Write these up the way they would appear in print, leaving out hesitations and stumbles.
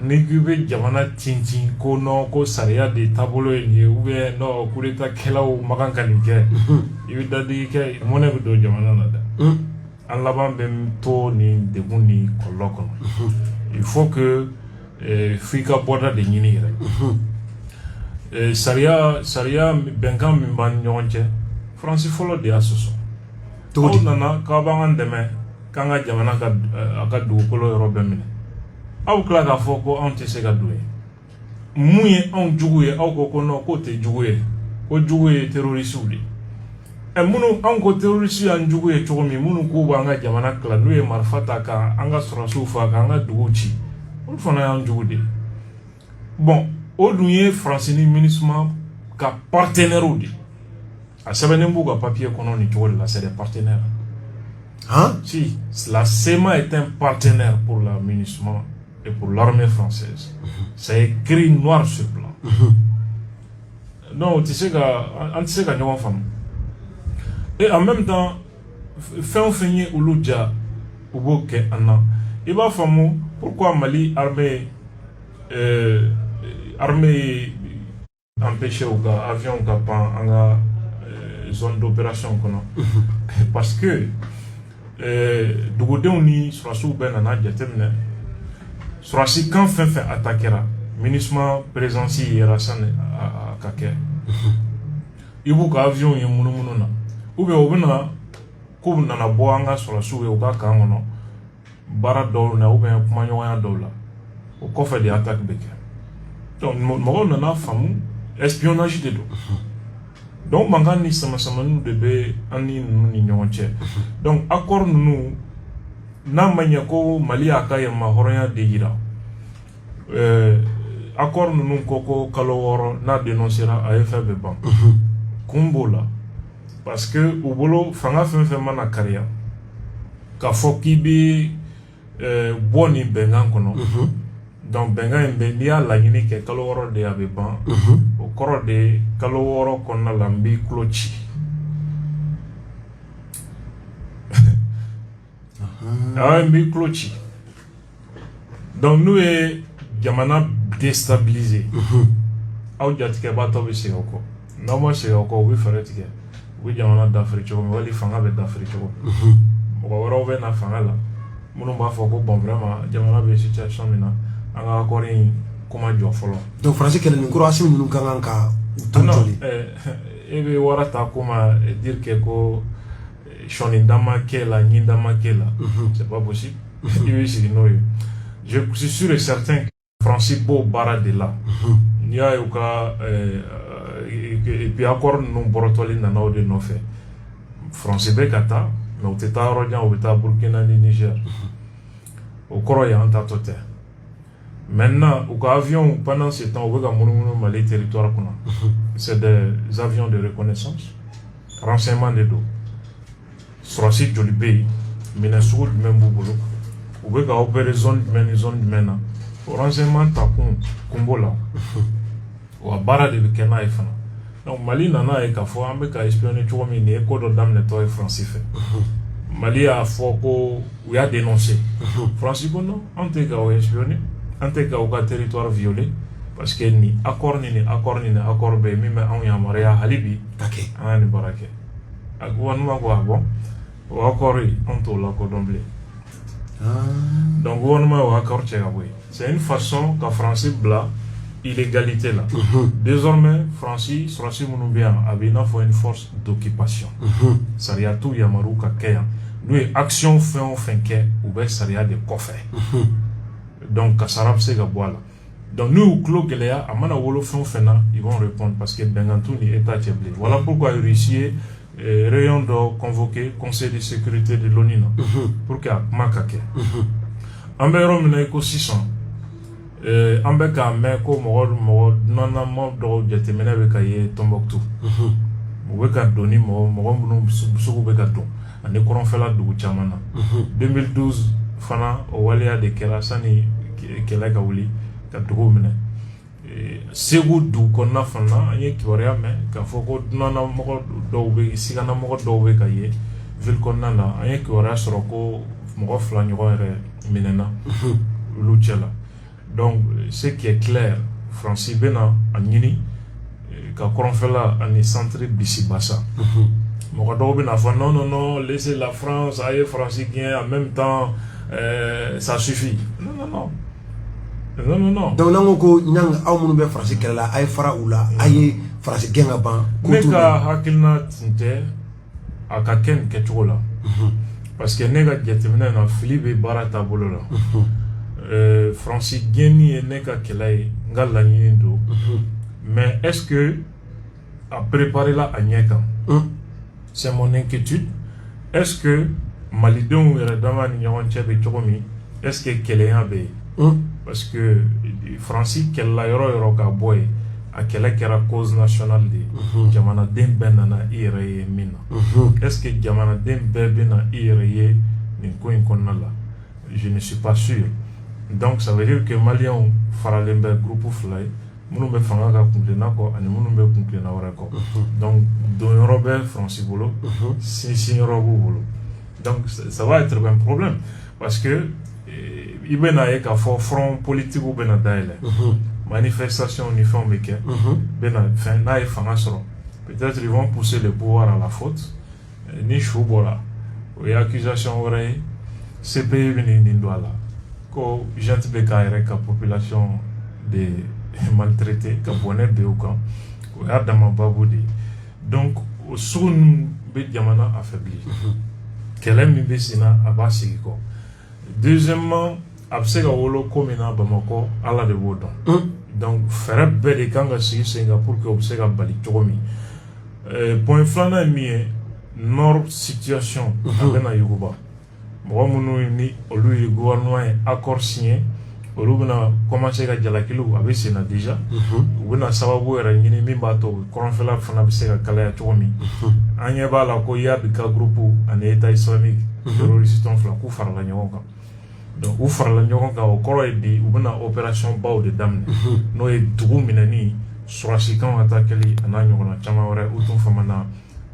ni kube jamana tintin ko no ko sariya de tabolo ni ube no kureta kelaw makan kanike ibi dadi ke mona ko do jamana na da an laban bem to ni degun ni koloko il faut que fika borda de nyini re sariya benkan min ban nyonche France follow de asoso to nana ka bangan deme kanga jamana ka aka du kolo Europe mine aw kla ka foko on te se ka duwe muye on juguye aw ko no ko te juguye ko juguye terroriste udi e munu on ko terroriste an juguye chomi munu ko banga jamana kla nuye marfata ka anga sura sufa ka anga duguchi on fona an jugude bon o dunye France ni ministre ka partenaire udi a sabenembu ka papier kono ni chol la c'est des partenaires. Hein? Si, la SEMA est un partenaire pour le MINUSMA et pour l'armée française. C'est écrit noir sur blanc. Non, tu sais que nous avons fait. Et en même temps, fin fini ou l'ouja ou boke anna. Il va falloir pourquoi Mali armée empêché ou avion capan en zone d'opération parce que dugudenw ni surasiw bɛɛ nana jateminɛ surasi kan fɛn fɛn attaquera MINUSMA présence yera sani a ka kɛ i b'u ka avion ye munumunu na ou bien u bɛna ko nana bɔ an ka surasiw ye u ka kan kɔnɔ baara dɔw na ou bien kumaɲɔgɔnya dɔw la o kɔfɛ de attaque bɛ kɛ donc mɔgɔw nana faamu espionnage de don donc mangan ni sama nous de be ani ni ɲɔgɔn donc accord nous n'a ma ɲɛ ko Mali a ka yɛlɛma hɔrɔnya de yira accord nous ko kalo wɔɔrɔ n'a dénoncera a ye fɛn bɛɛ ban kun b'o la parce que u bolo fanga fɛn fɛn mana kariya k'a fɔ k'i bɛ bɔ nin bɛnkan kɔnɔ donc bɛnkan in bɛ n'i y'a laɲini kɛ kalo wɔɔrɔ de a bɛ ban o kɔrɔ de kalo wɔɔrɔ kɔnɔna la n b'i tulo ci n b'i tulo ci donc n'u ye jamana déstabiliser aw jatigɛbaatɔ bɛ segin o kɔ n'aw ma segin o kɔ u bɛ fɛɛrɛ tigɛ u bɛ jamana dafiri cogo min wali fanga bɛ dafiri cogo min mɔgɔ wɛrɛw bɛ na fanga la minnu b'a fɔ ko bon vraiment jamana bɛ situation min na an ka accord in kuma jɔ fɔlɔ. donc France kɛlɛ nin kɔrɔ Assimi ninnu ka kan ka ton joli. e bɛ wara ta kuma dire que ko sɔni dama kɛ la ɲi dama kɛ la c'est pas possible i bɛ sigi n'o ye je suis sûr et certain que France b'o baara de la n'i y'a ye u ka et puis accord ninnu bɔrɔtɔli nana o de nɔfɛ France bɛ ka taa mais u tɛ taa yɔrɔ jan u bɛ taa Burkina ni Niger o kɔrɔ ye an tatɔ tɛ. Maintenant, au cas avion, pendant ce temps, on va Mali territoire. C'est des avions de reconnaissance, renseignement de dos. Sur le site du pays, mais même boulot. On va opérer zone du MENA. Renseignement tapon, Kumbola. Ou à Bara de Kena et Fana. Donc, Mali nana et Kafo, on va espionner tout le monde et code d'âme nettoyé français. Mali a fort où il a dénoncé. Français, non, on t'a espionné. En tout cas, au territoire violé, parce que ni accord be même en yamaria halibi an ni barake gouvernement ko bon o accord on to la ko domblé donc gouvernement o accord c'est une façon que français bla illégalité là désormais français sera munu bien abina faut une force d'occupation saria tout yamaru ka kaya nous action fin ke ou be saria de coffre donc kasarab se ga boala donc nous clos gelea amana wolo fena ils vont répondre parce que bengantou ni état tcheblé voilà pourquoi il réussit rayon de convoquer conseil de sécurité de l'ONU pour que makake ambero mena ko 600 ambeka me ko mo nana mo do jete mena be kaye Tombouctou mo be ka doni mo mbunu suku be ka don ane koron fela dugu chamana 2012 fana o walia de kerasani kela ka wuli ka dugu mena segu du konna fana anye kiwariya me ka foko nana mo do be sigana mo do be kaye ville konna na anye kiwariya soro ko mo fla nyogo re minena luchela Donc ce qui est clair, Francis Bena a Nini, quand on fait là, on est centré Bissibassa. Non, non, non, laissez la France, aïe, francilien, en même temps, ça suffit. Non, non, non. Non, non, non. Donc, nous avons dit que français qui est là, aïe, fara ou là, aïe, français qui est là, mais quand Hakilna Tinte, à quelqu'un qui est là. Parce que nega jetemina na Philippe Barata bolola. Francis Geni et nega kelai ngala nyindo. Mais est-ce que à préparer la Agneka? C'est mon inquiétude. Est-ce que Malidon et Radama Nyon Tchebe Chokomi, est-ce que Kéléa Bé? Parce que Francis Kella Yoro ka boy à quelle cause nationale de Jamana Dembenana Ireye Mina. Est-ce que Jamana Dembena Ireye Ninko Inkonala? Je ne suis pas sûr. Donc ça veut dire que Malion Faralembe groupe Fly. Nous be fanga ka kunklena ko ani munu be kunklena wara ko donc don Robert Francis Bolo si Robo Bolo donc ça va être un problème parce que ibena e ka front politique ou bena daile manifestation uniforme que bena fin na e fanga soro peut-être ils vont pousser le pouvoir à la faute ni choubola et accusation ore CPI vini ndwala ko gente be ka reka population de maltraité Gabonais Béoukan, ou Adama Baboudi. Donc, au soun be Yamana affaibli. Quel est Mibesina Abasigiko? Deuxièmement, Absega Wolo Komina Bamako, Ala de Wodon. Donc, faire belle Kanga Singapour que Obsega Bali Togomi. Point flana mie, nord situation, Abena Yoruba. Moi, mon ni, au lui, gouvernement accord signé. Olu bena commencer ka jalakilo abe sena déjà ubena sababu era nyini mimbato konfela fana biseka kala ya chomi anya bala ko yad ka groupe an état islamique terroriste on fla ku farla nyonga donc u farla nyonga o koro edi ubena opération baw de damne no e dugu minani surasikan atakeli ananyo na chama ore utum famana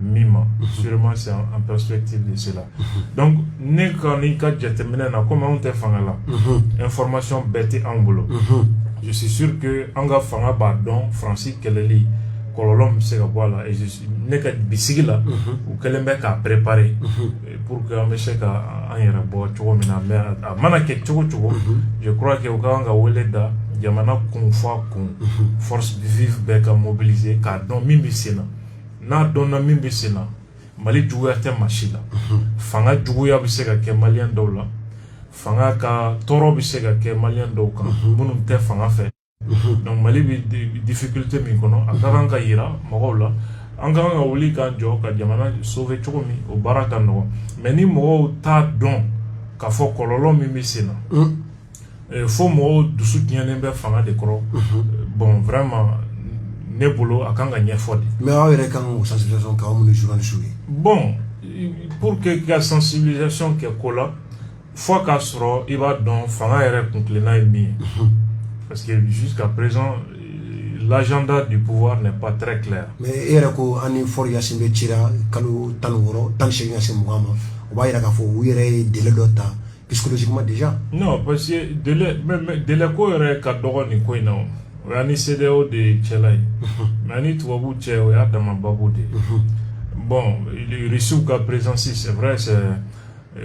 mima sûrement c'est en perspective de cela donc ne quand ni ka jetemena na comment on te fangala information bête en boulot je suis sûr que anga fanga ba don Francis Keleli kololom se ga voilà et je suis ne ka bisigila ou kelembe ka préparer pour que on se ka en yera bo chogo mina mais mana ke chogo je crois que anga weleda jamana kun fa kun force vive be ka mobiliser ka don mimisena na donna min be sena Mali juguya te machila fanga juguya bi se ka ke malien daw la fanga ka toro bi se ka ke malien daw kan munum te fanga fe donc Mali bi difficulté min kono akaran ka yira mogo la anga nga wuli ka jo ka jamana sauver chokomi o baraka no mais ni mogo ta don ka fo kololo min bi sena fo mo dusu tienen be fanga de kro bon vraiment Nebolo a kanga nyefodi. Mais on aurait quand même sensibilisation quand on est journaliste. Bon, pour que la sensibilisation qui est là, faut qu'à sera, il va donc faire un conclina et mi. Parce que jusqu'à présent, l'agenda du pouvoir n'est pas très clair. Mais il y a un effort yasin de tira, kalu tanuro, tan chenya se muama. On va y aller à fond, où il y a délai d'ota, psychologiquement déjà. Non, parce que délai quoi il y a kadoro ni quoi non. Rani CDO de Tchelay. Mani Touabou Tchèo et Adama Baboudé. Bon, il reçoit qu'à présent, c'est vrai, c'est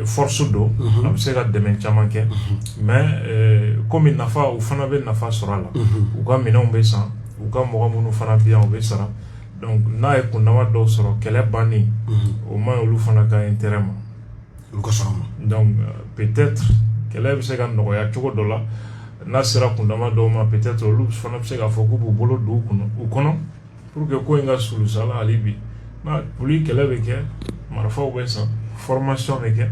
force d'eau, c'est la démentia mais comme il n'a pas, ou Fanabe n'a pas sera là, ou comme il n'a pas ça, ou comme Moramounou Fanabia en Bessara. Donc, n'a pas de d'eau sera, qu'elle est bannie, au moins, ou Fanaka intérêt. Donc, peut-être qu'elle est un noya $, Nasira kundama doma peut-être lu fana pse ga foku bu bolo do kuno u kono pour que ko nga sulu sala alibi na puli kele beke marfa u besa formation beke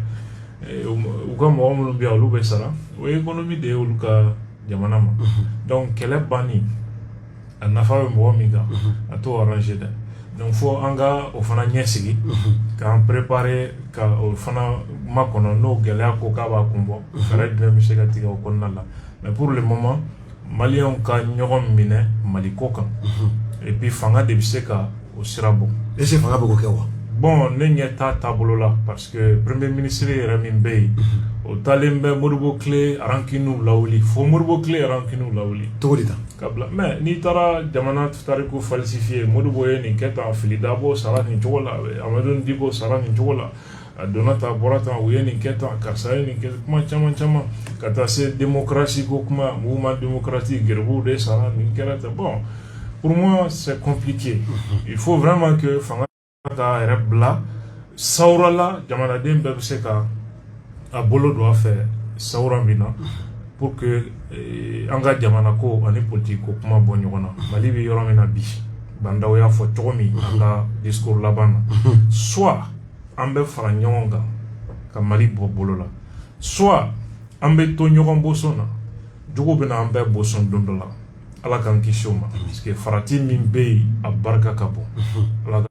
u ka mo mo bi alu besara o économie de u ka jamana ma donc kele bani na fa mo mi ga ato arranger da donc faut anga o fana nyesigi ka préparer ka o fana makono no gele ko ka ba kumbo fara de mi se ga tiga o konnala. Mais pour le moment, Maliens ont gagné Maliko. Et puis, Fanga de Bisseka au Sirabo. Et c'est Fanga Boko. bon ne ɲɛ t'a taabolo la parce que premier ministre yɛrɛ min bɛ yen o taalen bɛ Modibo Kile rankiniw lawuli fo Modibo Kile rankiniw lawuli cogo di tan ka bila mais n'i taara jamana tariku falsifié Modibo ye nin kɛ tan Fili Dabo sara nin cogo la Amadou Diko sara nin cogo la a donna tan a bɔra tan u ye nin kɛ tan karisa ye nin kɛ kuma caman caman ka taa se démocratie ko kuma mouvement démocratique gɛrɛbuw de sara nin kɛra tan bon pour moi c'est compliqué il faut vraiment que fanga ka yɛrɛ bila sawura la jamanaden bɛɛ bɛ se ka a bolo don a fɛ sawura min na pour que an ka jamana ko ani politique ko kuma bɔ ɲɔgɔn na Mali bɛ yɔrɔ min na bi Bandaw y'a fɔ cogo min an ka discours laban na soit an bɛ fara ɲɔgɔn kan ka Mali bɔ bolo la soit an bɛ to ɲɔgɔn boson na jogo bɛ na an bɛɛ boson don dɔ la Ala k'an kisi o ma parce que farati min bɛ yen a barika ka bon Ala